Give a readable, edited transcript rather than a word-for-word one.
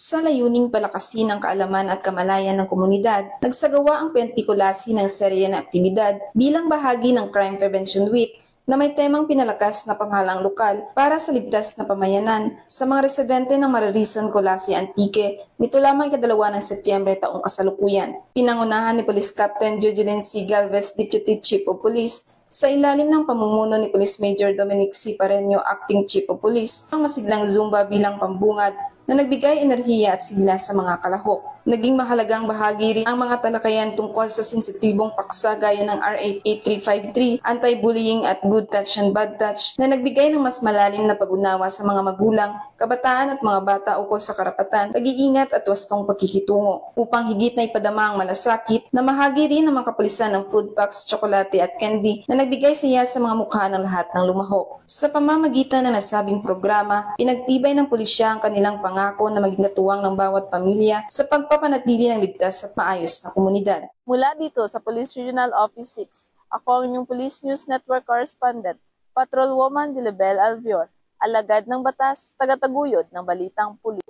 Sa layuning palakasin ang kaalaman at kamalayan ng komunidad, nagsagawa ang Pentikulasi ng serye na aktibidad bilang bahagi ng Crime Prevention Week na may temang pinalakas na pamahalaang lokal para sa ligtas na pamayanan sa mga residente ng Maririsan, Colasi, Antique nito lamang ikadalawa ng Setyembre taong kasalukuyan. Pinangunahan ni Police Captain Jocelyn C. Galvez, Deputy Chief of Police, sa ilalim ng pamumuno ni Police Major Dominic C. Pareño, Acting Chief of Police, ang masiglang Zumba bilang pambungad na nagbigay enerhiya at sigla sa mga kalahok. Naging mahalagang bahagi rin ang mga talakayan tungkol sa sensitibong paksa gaya ng RA 8353, Anti-Bullying at Good Touch and Bad Touch na nagbigay ng mas malalim na pag-unawa sa mga magulang, kabataan at mga bata ukol sa karapatan, pag-iingat at wastong pagkikitungo. Upang higit na ipadama ang malasakit, na mahagi rin ng mga kapulisan ng food packs, tsokolate at candy na nagbigay siya sa mga mukha ng lahat ng lumahok. Sa pamamagitan ng nasabing programa, pinagtibay ng pulisya ang kanilang pangako na maging katuwang ng bawat pamilya sa pagpapanatili ng ligtas at maayos na komunidad. Mula dito sa Police Regional Office 6, ako ang inyong Police News Network Correspondent, Patrolwoman Dilibel Alvior, alagad ng batas, tagataguyod ng balitang pulis.